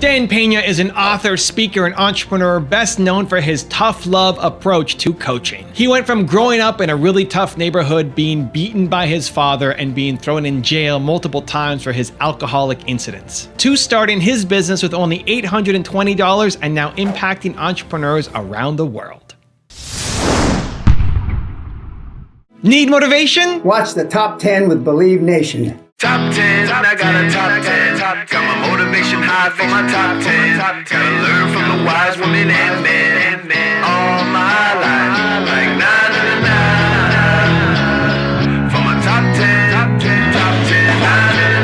Dan Pena is an author, speaker, and entrepreneur best known for his tough love approach to coaching. He went from growing up in a really tough neighborhood, being beaten by his father, and being thrown in jail multiple times for his alcoholic incidents, to starting his business with only $820 and now impacting entrepreneurs around the world. Need motivation? Watch the Top 10 with Believe Nation. Top 10, I got a top 10. Got my motivation high for my top 10. Gotta learn from the wise women and men. All my life, like 9 and 9. For my top 10, top 10, 9 and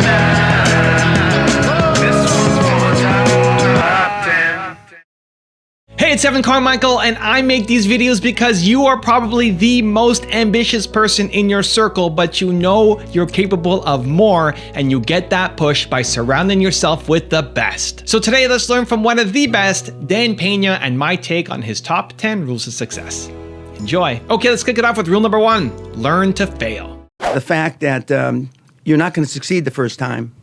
9. This one's for my top 10. Hey, it's Carmichael, and I make these videos because you are probably the most ambitious person in your circle, but you know you're capable of more, and you get that push by surrounding yourself with the best. So today, let's learn from one of the best, Dan Pena, and my take on his top 10 rules of success. Enjoy. Okay, let's kick it off with rule number 1, learn to fail. The fact that you're not going to succeed the first time.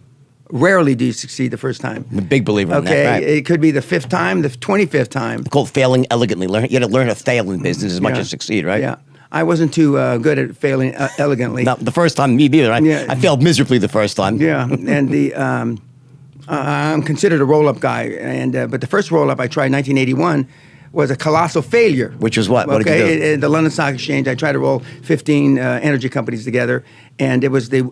Rarely do you succeed the first time. I'm a big believer in that. Okay, Right. it could be the 5th time, the 25th time. It's called failing elegantly. You got to learn to fail in business as much as succeed, right? Yeah. I wasn't too good at failing elegantly. No, the first time, me either. Yeah. I failed miserably the first time. Yeah, and I'm considered a roll-up guy, and but the first roll-up I tried in 1981 was a colossal failure. Which was what? What did you do? At the London Stock Exchange, I tried to roll 15 energy companies together, and it was the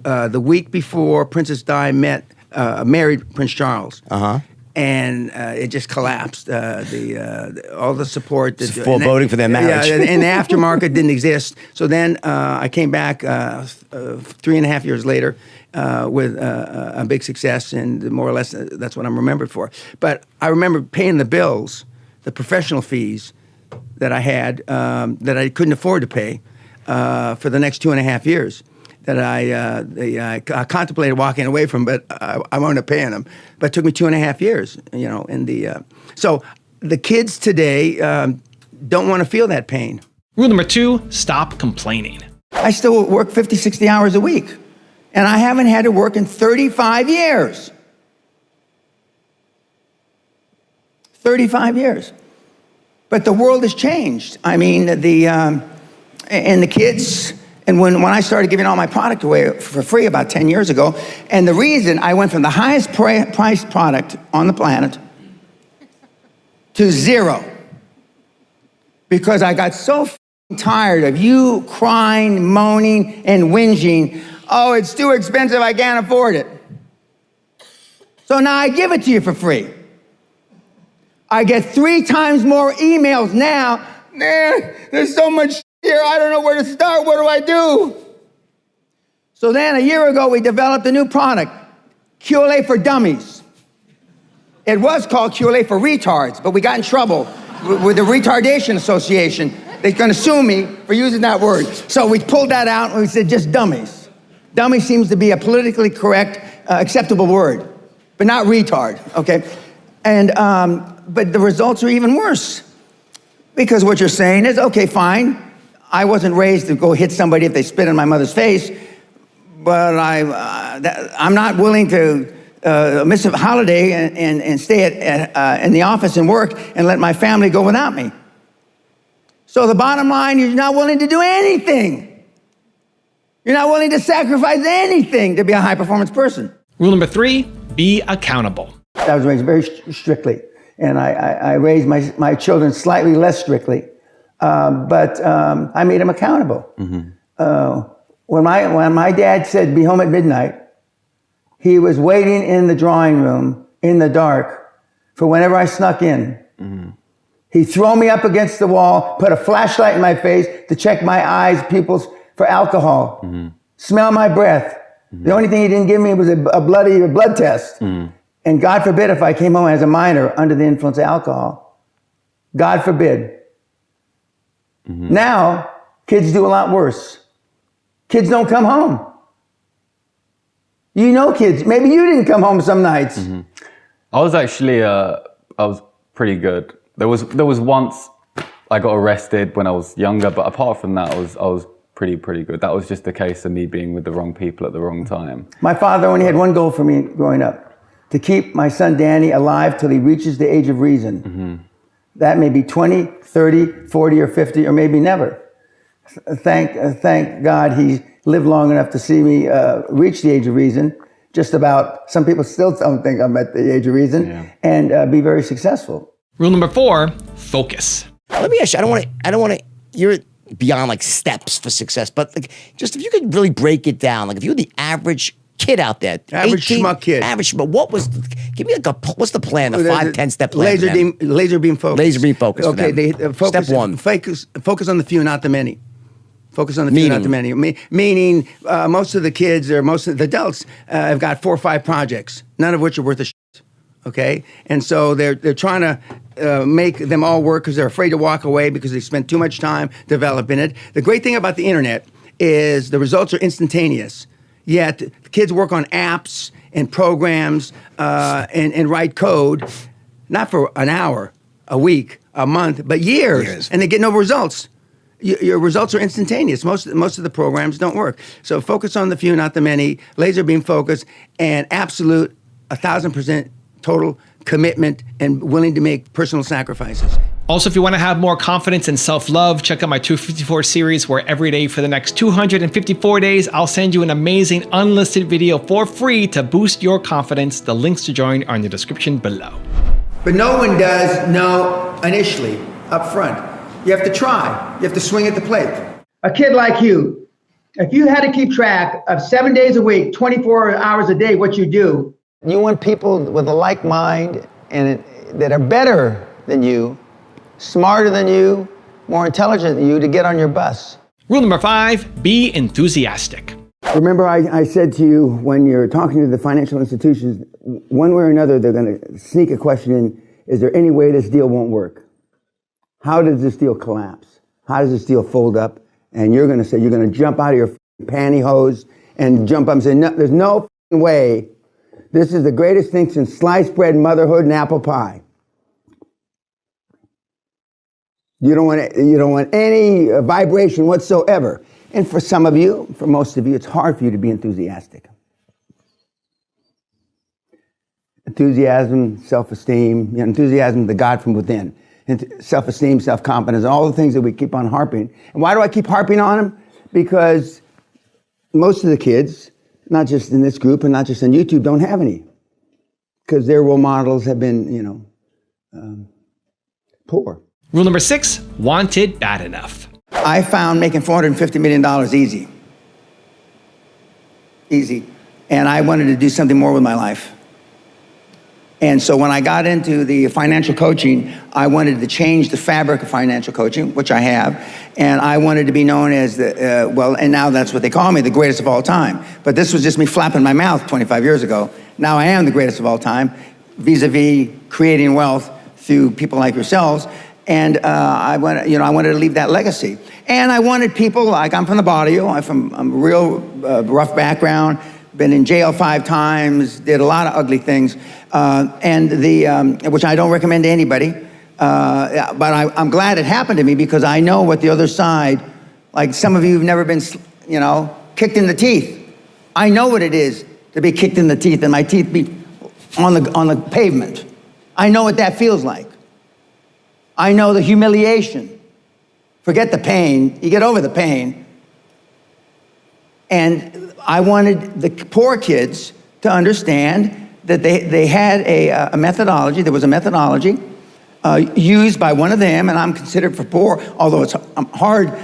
week before Princess Di married Prince Charles. And it just collapsed. All the support. It's foreboding for their marriage. Yeah, and the aftermarket didn't exist. So then I came back 3.5 years later with a big success, and more or less that's what I'm remembered for. But I remember paying the bills, the professional fees that I had that I couldn't afford to pay for the next 2.5 years. That I contemplated walking away from, but I wound up paying them. But it took me 2.5 years, you know. So the kids today don't want to feel that pain. Rule number 2, stop complaining. I still work 50, 60 hours a week, and I haven't had to work in 35 years. 35 years. But the world has changed. I mean, and the kids. And when I started giving all my product away for free about 10 years ago, and the reason I went from the highest priced product on the planet to zero, because I got so tired of you crying, moaning, and whinging, oh, it's too expensive, I can't afford it. So now I give it to you for free. I get 3 times more emails now. Man, there's so much here, I don't know where to start. What do I do? So then a year ago, we developed a new product, QLA for Dummies. It was called QLA for Retards, but we got in trouble with the Retardation Association. They're going to sue me for using that word. So we pulled that out and we said just dummies. Dummy seems to be a politically correct, acceptable word, but not retard, okay? And but the results are even worse, because what you're saying is, okay, fine. I wasn't raised to go hit somebody if they spit in my mother's face, but I'm not willing to miss a holiday and stay in the office and work and let my family go without me. So the bottom line, you're not willing to do anything. You're not willing to sacrifice anything to be a high-performance person. Rule number 3, be accountable. I was raised very strictly, and I raised my children slightly less strictly. But I made him accountable. When my dad said, be home at midnight, he was waiting in the drawing room in the dark for whenever I snuck in. He'd throw me up against the wall, put a flashlight in my face to check my eyes, pupils for alcohol, smell my breath. The only thing he didn't give me was a blood test. And God forbid if I came home as a minor under the influence of alcohol. God forbid. Now, kids do a lot worse. Kids don't come home. You know kids. Maybe you didn't come home some nights. I was actually, I was pretty good. There was once I got arrested when I was younger, but apart from that, I was pretty good. That was just a case of me being with the wrong people at the wrong time. My father only had one goal for me growing up, to keep my son Danny alive till he reaches the age of reason. That may be 20, 30, 40, or 50, or maybe never. Thank God he lived long enough to see me reach the age of reason. Just about. Some people still don't think I'm at the age of reason, and be very successful. Rule number 4, focus. Let me ask you, I don't want to, you're beyond like steps for success, but like, just if you could really break it down, like if you're the average kid out there, Average schmuck kid. Average schmuck, give me like what's the plan, the 5-10 step plan? Laser beam focus. Laser beam focus. Okay, Step 1. Focus on the few, not the many. Focus on the few, not the many. Meaning, most of the kids or most of the adults have got 4 or 5 projects, none of which are worth a shit. Okay, and so they're trying to make them all work because they're afraid to walk away because they spent too much time developing it. The great thing about the internet is the results are instantaneous. Yet the kids work on apps and programs and write code, not for an hour, a week, a month, but years. And they get no results. Your results are instantaneous. Most of the programs don't work. So focus on the few, not the many. Laser beam focus and absolute 1,000% total commitment and willing to make personal sacrifices. Also, if you want to have more confidence and self-love, check out my 254 series where every day for the next 254 days, I'll send you an amazing unlisted video for free to boost your confidence. The links to join are in the description below. But no one does know initially, up front. You have to try. You have to swing at the plate. A kid like you, if you had to keep track of 7 days a week, 24 hours a day, what you do, you want people with a like mind and that are better than you, smarter than you, more intelligent than you to get on your bus. Rule number 5, be enthusiastic. Remember I said to you when you're talking to the financial institutions, one way or another, they're going to sneak a question in, is there any way this deal won't work? How does this deal collapse? How does this deal fold up? And you're going to say, you're going to jump out of your pantyhose and jump up and say, no, there's no way. This is the greatest thing since sliced bread, motherhood, and apple pie. You don't want any vibration whatsoever. And for some of you, for most of you, it's hard for you to be enthusiastic. Enthusiasm, self-esteem, enthusiasm, the God from within. And self-esteem, self-confidence, and all the things that we keep on harping. And why do I keep harping on them? Because most of the kids, not just in this group and not just on YouTube, don't have any. Because their role models have been, poor. Rule number 6, want it bad enough. I found making $450 million easy. Easy. And I wanted to do something more with my life. And so when I got into the financial coaching, I wanted to change the fabric of financial coaching, which I have. And I wanted to be known as and now that's what they call me, the greatest of all time. But this was just me flapping my mouth 25 years ago. Now I am the greatest of all time, vis-a-vis creating wealth through people like yourselves. And I wanted to leave that legacy. And I wanted people, like I'm from the barrio, I'm a real rough background, been in jail 5 times, did a lot of ugly things, which I don't recommend to anybody. But I'm glad it happened to me because I know what the other side, like some of you have never been, kicked in the teeth. I know what it is to be kicked in the teeth and my teeth be on the pavement. I know what that feels like. I know the humiliation. Forget the pain. You get over the pain. And I wanted the poor kids to understand that they had a methodology. There was a methodology used by one of them, and I'm considered for poor, although it's hard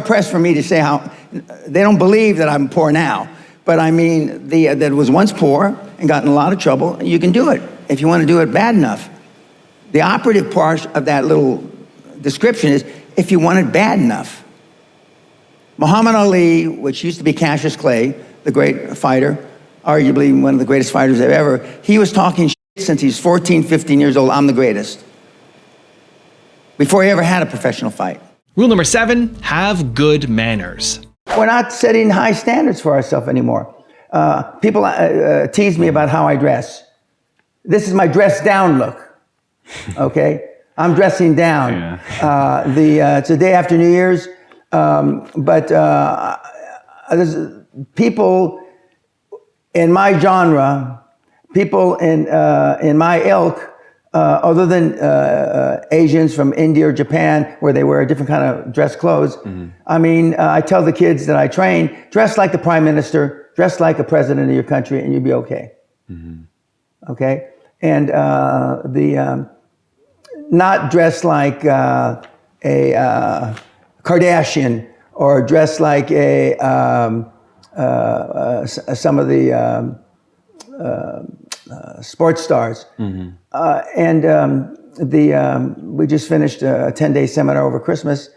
pressed for me to say how, they don't believe that I'm poor now. But I mean, that was once poor and got in a lot of trouble. You can do it if you want to do it bad enough. The operative part of that little description is if you want it bad enough. Muhammad Ali, which used to be Cassius Clay, the great fighter, arguably one of the greatest fighters ever, he was talking shit since he was 14, 15 years old, I'm the greatest. Before he ever had a professional fight. Rule number 7, have good manners. We're not setting high standards for ourselves anymore. People tease me about how I dress. This is my dress down look. Okay, I'm dressing down. Yeah. It's the day after New Year's, but there's people in my genre people in my ilk, other than Asians from India or Japan, where they wear a different kind of dress clothes. I mean, I tell the kids that I train, dress like the prime minister, dress like a president of your country, and you'll be okay. Okay? And not dress like a Kardashian, or dress like some of the sports stars. We just finished a 10-day seminar over Christmas,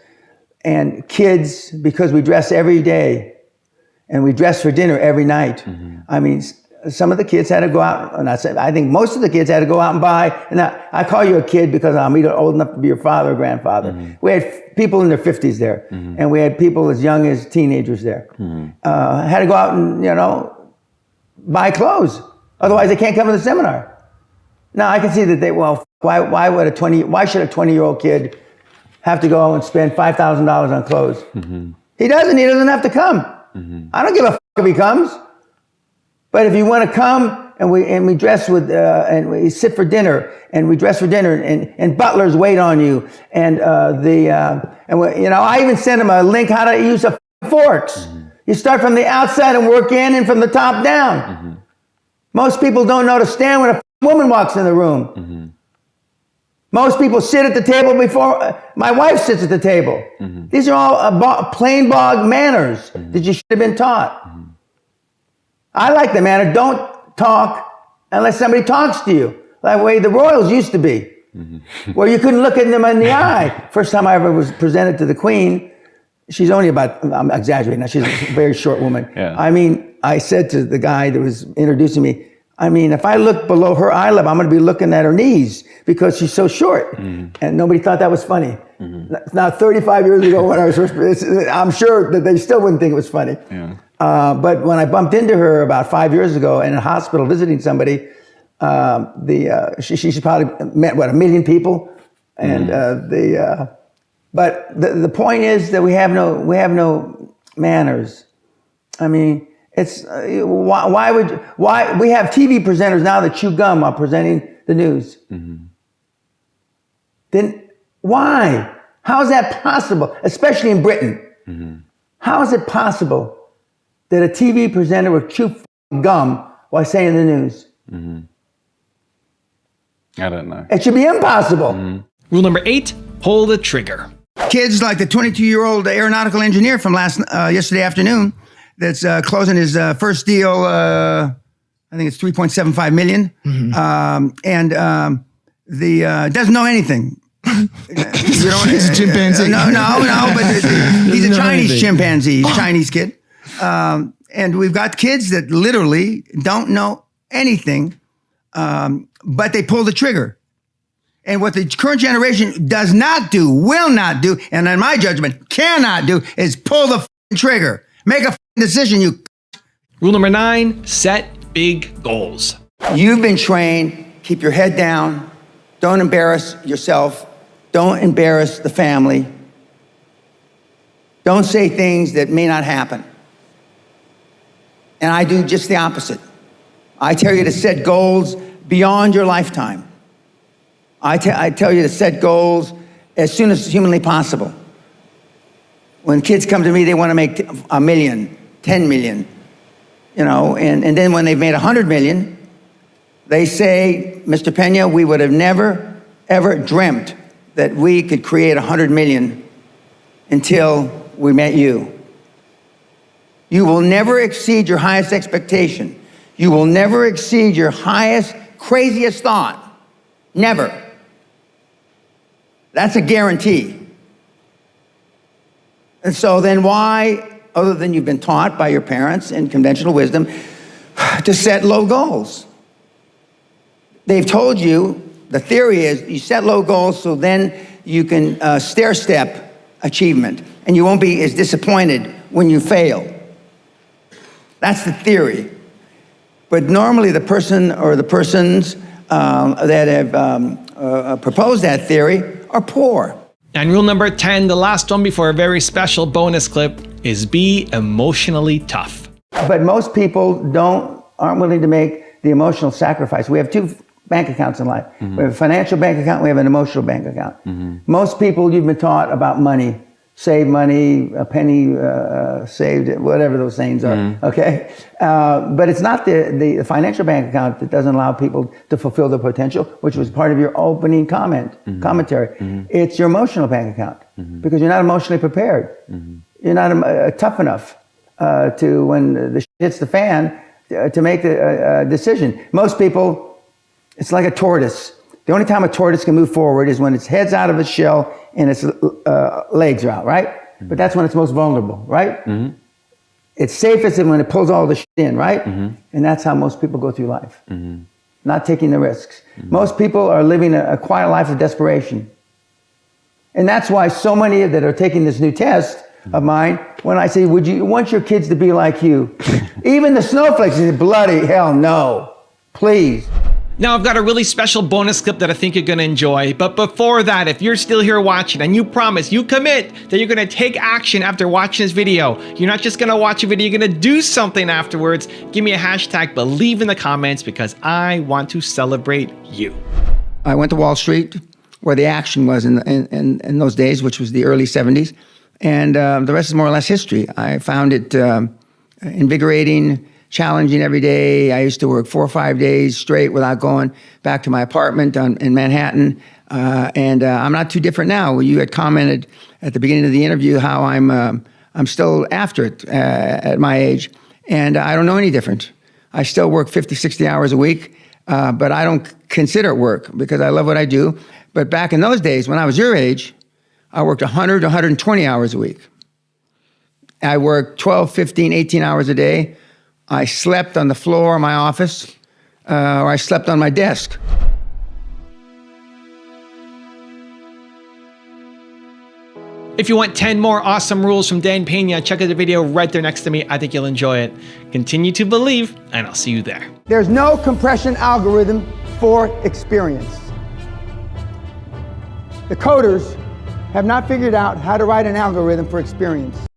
and kids, because we dress every day and we dress for dinner every night. I mean, some of the kids had to go out, and I think most of the kids had to go out and buy, and I call you a kid because I'm either old enough to be your father or grandfather. We had people in their 50s there, and we had people as young as teenagers there. Had to go out and, buy clothes. Otherwise, they can't come to the seminar. Now, I can see that why should a 20-year-old kid have to go and spend $5,000 on clothes? He doesn't have to come. I don't give a if he comes. But if you want to come and we dress with and we sit for dinner and we dress for dinner and butlers wait on you and I even sent him a link how to use forks. You start from the outside and work in and from the top down. Most people don't know to stand when a woman walks in the room. Most people sit at the table before my wife sits at the table. These are all plain bog manners that you should have been taught. I like the manner, don't talk unless somebody talks to you. That way the royals used to be, where you couldn't look at them in the eye. First time I ever was presented to the Queen, she's only I'm exaggerating now, she's a very short woman. I mean, I said to the guy that was introducing me, if I look below her eye level, I'm going to be looking at her knees because she's so short. And nobody thought that was funny. Now, 35 years ago when I was first, I'm sure that they still wouldn't think it was funny. But when I bumped into her about 5 years ago in a hospital visiting somebody, she probably met, 1 million people? And but the point is that we have no manners. I mean, it's why we have TV presenters now that chew gum while presenting the news? Then why? How is that possible? Especially in Britain. How is it possible that a TV presenter would chew gum while saying the news? I don't know. It should be impossible. Rule number 8, pull the trigger. Kids like the 22-year-old aeronautical engineer from yesterday afternoon that's closing his first deal, I think it's $3.75 million, and doesn't know anything. He's a chimpanzee. No, but he's a Chinese chimpanzee, he's a Chinese kid. And we've got kids that literally don't know anything, but they pull the trigger. And what the current generation does not do, will not do, and in my judgment, cannot do, is pull the trigger. Make a decision, Rule number 9, set big goals. You've been trained, keep your head down, don't embarrass yourself, don't embarrass the family, don't say things that may not happen. And I do just the opposite. I tell you to set goals beyond your lifetime. I tell you to set goals as soon as humanly possible. When kids come to me, they want to make $1 million, 10 million, and then when they've made 100 million, they say, Mr. Pena, we would have never, ever dreamt that we could create 100 million until we met you. You will never exceed your highest expectation. You will never exceed your highest, craziest thought. Never. That's a guarantee. And so then why, other than you've been taught by your parents in conventional wisdom, to set low goals? They've told you, the theory is you set low goals so then you can stair-step achievement and you won't be as disappointed when you fail. That's the theory. But normally the person or the persons that have proposed that theory are poor. And rule number 10, the last one before a very special bonus clip, is be emotionally tough. But most people aren't willing to make the emotional sacrifice. We have two bank accounts in life. We have a financial bank account, we have an emotional bank account. Most people, you've been taught about money. Save money, a penny saved, whatever those sayings are, okay? But it's not the financial bank account that doesn't allow people to fulfill their potential, which was part of your opening commentary. It's your emotional bank account, because you're not emotionally prepared. You're not tough enough to, when the shit hits the fan, to make a decision. Most people, it's like a tortoise. The only time a tortoise can move forward is when its head's out of its shell and its legs are out, right? But that's when it's most vulnerable, right? It's safest when it pulls all the shit in, right? And that's how most people go through life, not taking the risks. Most people are living a quiet life of desperation. And that's why so many that are taking this new test of mine, when I say, would you want your kids to be like you? Even the snowflakes say, bloody hell no, please. Now I've got a really special bonus clip that I think you're gonna enjoy, but before that, if you're still here watching and you promise, you commit that you're gonna take action after watching this video, you're not just gonna watch a video, you're gonna do something afterwards, give me a hashtag believe in the comments, because I want to celebrate you. I went to Wall Street, where the action was in those days, which was the early 70s, and the rest is more or less history. I found it invigorating, challenging every day. I used to work 4 or 5 days straight without going back to my apartment in Manhattan. And I'm not too different now. You had commented at the beginning of the interview how I'm still after it at my age. And I don't know any different. I still work 50, 60 hours a week, but I don't consider it work because I love what I do. But back in those days, when I was your age, I worked 100 to 120 hours a week. I worked 12, 15, 18 hours a day. I slept on the floor of my office, or I slept on my desk. If you want 10 more awesome rules from Dan Pena, check out the video right there next to me. I think you'll enjoy it. Continue to believe, and I'll see you there. There's no compression algorithm for experience. The coders have not figured out how to write an algorithm for experience.